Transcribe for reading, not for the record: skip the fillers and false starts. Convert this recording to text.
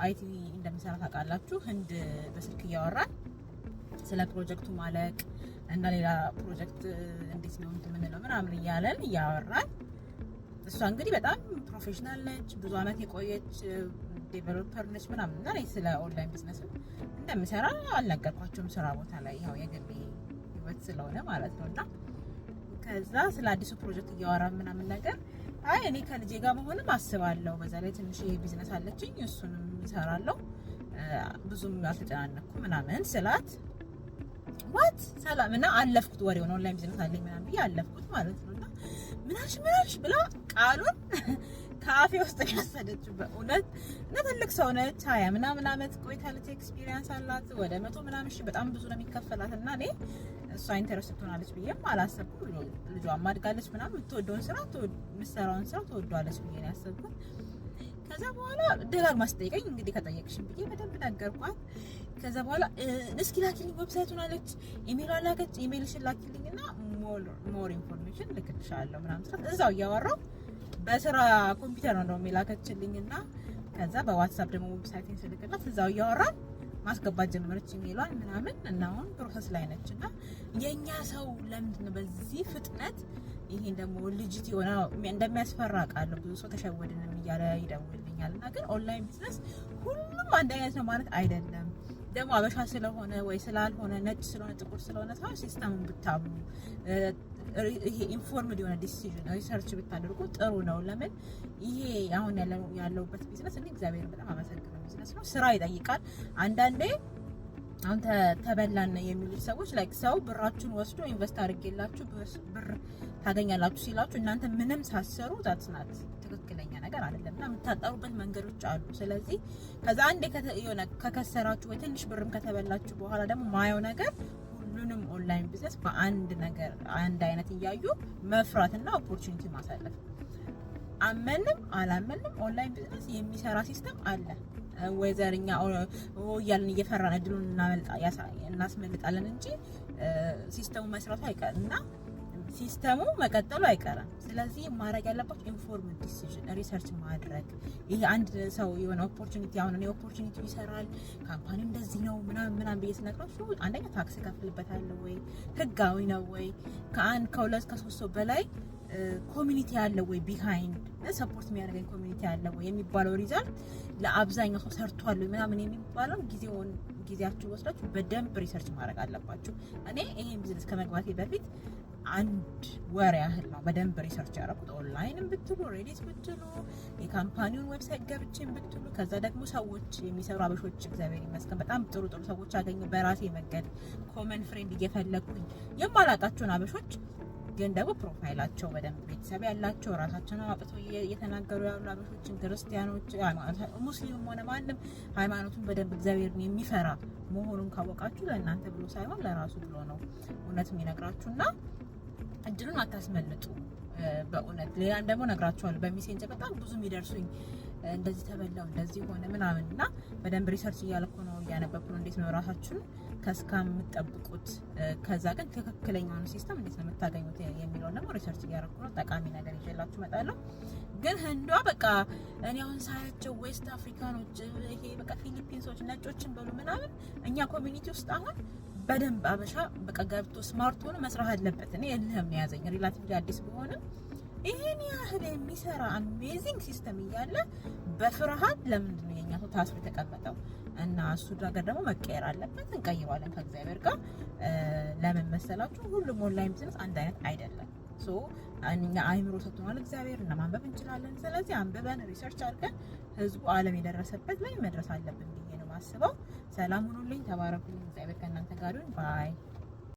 አይቲ እንደምሰራ ታውቃላችሁ። ህንድ በስልክ እያወራን ስለ ፕሮጀክቱ ማለቅ እና ሌላ ፕሮጀክት እንዴት ነው የምንለው ምናምን እያለን እያወራን እሷ እንግዲህ በጣም ፕሮፌሽናል ነች፣ ብዙ አመት የቆየች ዴቨሎፐር ነች ምናምን እና ስለ ኦንላይን ቢዝነስ እንደምሰራ አልነገርኳቸውም ስራ ቦታ ላይ ያው የግሌ ህይወት ስለሆነ ማለት ነው። እና ከዛ ስለ አዲሱ ፕሮጀክት እያወራን ምናምን ነገር አይ እኔ ከልጄ ጋር መሆንም አስባለሁ፣ በዛ ላይ ትንሽ ቢዝነስ አለችኝ እሱንም እሰራለሁ ብዙም አልተጨናነኩ ምናምን ስላት ዋት ሰላም እና አለፍኩት ወሬውን ኦንላይን ቢዝነስ አለኝ ምናምን ብዬ አለፍኩት ማለት ነው። እና ምናሽ ብላ ቃሉን ካፌ ውስጥ ያሰደችው በእውነት እና ትልቅ ሰው ነች፣ 20 ምናምን አመት ቆይታለች፣ ኤክስፒሪየንስ አላት፣ ወደ 100 ምናምን ሺህ በጣም ብዙ ነው የሚከፈላት እና እኔ እሷ ኢንተረስት ትሆናለች ብዬም አላሰብኩም። ልጇም አድጋለች ምናምን የምትወደውን ስራ የምትሰራውን ስራ ትወዷለች ብዬ ነው ያሰብኩት። ከዛ በኋላ ደጋግማ ስትጠይቀኝ እንግዲህ ከጠየቅሽኝ ብዬ በደንብ ነገርኳት። ከዛ በኋላ እስኪ ላኪልኝ ዌብሳይቱን አለች፣ ኢሜል አላከች፣ ኢሜልሽን ላኪልኝና ሞር ኢንፎርሜሽን ልክልሻለሁ ምናምን ስላት እዛው እያወራሁ በስራ ኮምፒውተር ነው እንደውም የላከችልኝና ከዛ በዋትስአፕ ደግሞ ዌብሳይቱን ስልክላት እዛው እያወራን ማስገባት ጀመረች ኢሜሏን ምናምን እና አሁን ፕሮሰስ ላይ ነች። እና የኛ ሰው ለምንድን ነው በዚህ ፍጥነት ይሄን ደግሞ ልጅት የሆነ እንደሚያስፈራ ቃለሁ። ብዙ ሰው ተሸወድንም እያለ ይደውልልኛል። እና ግን ኦንላይን ቢዝነስ ሁሉም አንድ አይነት ነው ማለት አይደለም። ደግሞ አበሻ ስለሆነ ወይ ስላልሆነ ነጭ ስለሆነ ጥቁር ስለሆነ ሳይሆን ሲስተሙን ብታምኑ ይሄ ኢንፎርምድ የሆነ ዲሲዥን ሪሰርች ብታደርጉ ጥሩ ነው። ለምን ይሄ አሁን ያለውበት ቢዝነስ እኔ እግዚአብሔር በጣም አመሰግናለሁ ቢዝነስ ነው፣ ስራ ይጠይቃል። አንዳንዴ አሁን ተበላን የሚሉት ሰዎች ላይክ ሰው ብራችሁን ወስዶ ኢንቨስት አድርጌላችሁ ብር ታገኛላችሁ ሲላችሁ እናንተ ምንም ሳሰሩ ዛትናት ትክክለኛ ነገር አይደለም እና የምታጣሩበት መንገዶች አሉ። ስለዚህ ከዛ አንዴ የሆነ ከከሰራችሁ ወይ ትንሽ ብርም ከተበላችሁ በኋላ ደግሞ ማየው ነገር ሁሉንም ኦንላይን ቢዝነስ በአንድ ነገር አንድ አይነት እያዩ መፍራትና ኦፖርቹኒቲ ማሳለፍ። አመንም አላመንም ኦንላይን ቢዝነስ የሚሰራ ሲስተም አለ። ወይዘርኛ እያልን እየፈራን እድሉን እናስመልጣለን እንጂ ሲስተሙ መስራቱ አይቀርም እና ሲስተሙ መቀጠሉ አይቀርም። ስለዚህ ማድረግ ያለባችሁ ኢንፎርምድ ዲሲዥን ሪሰርች ማድረግ። ይሄ አንድ ሰው የሆነ ኦፖርቹኒቲ አሁን እኔ ኦፖርቹኒቲ ይሰራል ካምፓኒ እንደዚህ ነው ምናምን ብዬ ስነግራችሁ አንደኛ ታክስ ከፍልበታለሁ ወይ ህጋዊ ነው ወይ ከሁለት ከሶስት ሰው በላይ ኮሚኒቲ ያለው ወይ ቢሃይንድ ሰፖርት የሚያደርገኝ ኮሚኒቲ ያለው ወይ የሚባለው ሪዛልት ለአብዛኛው ሰው ሰርቷል ወይ ምናምን የሚባለው ጊዜያችሁ ወስዳችሁ በደንብ ሪሰርች ማድረግ አለባችሁ። እኔ ይሄን ቢዝነስ ከመግባቴ በፊት አንድ ወር ያህል ነው በደንብ ሪሰርች ያደረኩት። ኦንላይንም ብትሉ ሬዲት ብትሉ የካምፓኒውን ዌብሳይት ገብቼም ብትሉ ከዛ ደግሞ ሰዎች የሚሰሩ አበሾች እግዚአብሔር ይመስገን በጣም ጥሩ ሰዎች አገኘሁ በራሴ መንገድ ኮመን ፍሬንድ እየፈለግኩኝ የማላውቃቸውን አበሾች ግን ደግሞ ፕሮፋይላቸው በደንብ ቤተሰብ ያላቸው ራሳቸውን አውጥተው እየተናገሩ ያሉ አበሾችን ክርስቲያኖች፣ ሙስሊም ሆነ ማንም ሃይማኖቱን በደንብ እግዚአብሔርን የሚፈራ መሆኑን ካወቃችሁ ለእናንተ ብሎ ሳይሆን ለራሱ ብሎ ነው እውነት የሚነግራችሁና እድሉን አታስመልጡ። በእውነት ሌላም ደግሞ ነግራችኋለሁ በሜሴንጀር በጣም ብዙ የሚደርሱኝ እንደዚህ ተበላው እንደዚህ ሆነ ምናምን እና በደንብ ሪሰርች እያለኩ ነው እያነበብኩ ነው እንዴት ነው ራሳችሁን ከስካም የምትጠብቁት። ከዛ ግን ትክክለኛውን ሲስተም እንዴት ነው የምታገኙት የሚለውን ደግሞ ሪሰርች እያደረኩ ነው። ጠቃሚ ነገር ይዤላችሁ እመጣለሁ። ግን ህንዷ በቃ እኔ አሁን ሳያቸው ዌስት አፍሪካኖች ይሄ በቃ ፊሊፒንሶች ነጮችን በሉ ምናምን እኛ ኮሚኒቲ ውስጥ አሁን በደንብ አበሻ በቃ ገብቶ ስማርት ሆኖ መስራት አለበት። እኔ እልህም ያዘኝ ሪላቲቭሊ አዲስ በሆነም ይሄን ያህል የሚሰራ አሜዚንግ ሲስተም እያለ በፍርሃት ለምንድን ነው የኛ ሰው ታስሮ የተቀመጠው? እና እሱ ነገር ደግሞ መቀየር አለበት። እንቀይረዋለን ከእግዚአብሔር ጋር። ለምን መሰላችሁ? ሁሉም ኦንላይን ቢዝነስ አንድ አይነት አይደለም። ሶ እኛ አይምሮ ሰጥቶናል እግዚአብሔር እና ማንበብ እንችላለን። ስለዚህ አንብበን ሪሰርች አድርገን ህዝቡ ዓለም የደረሰበት ላይ መድረስ አለብን ብዬ ነው የማስበው። ሰላም ሁኑልኝ፣ ተባረኩልኝ። እግዚአብሔር ከእናንተ ጋር ይሁን። ባይ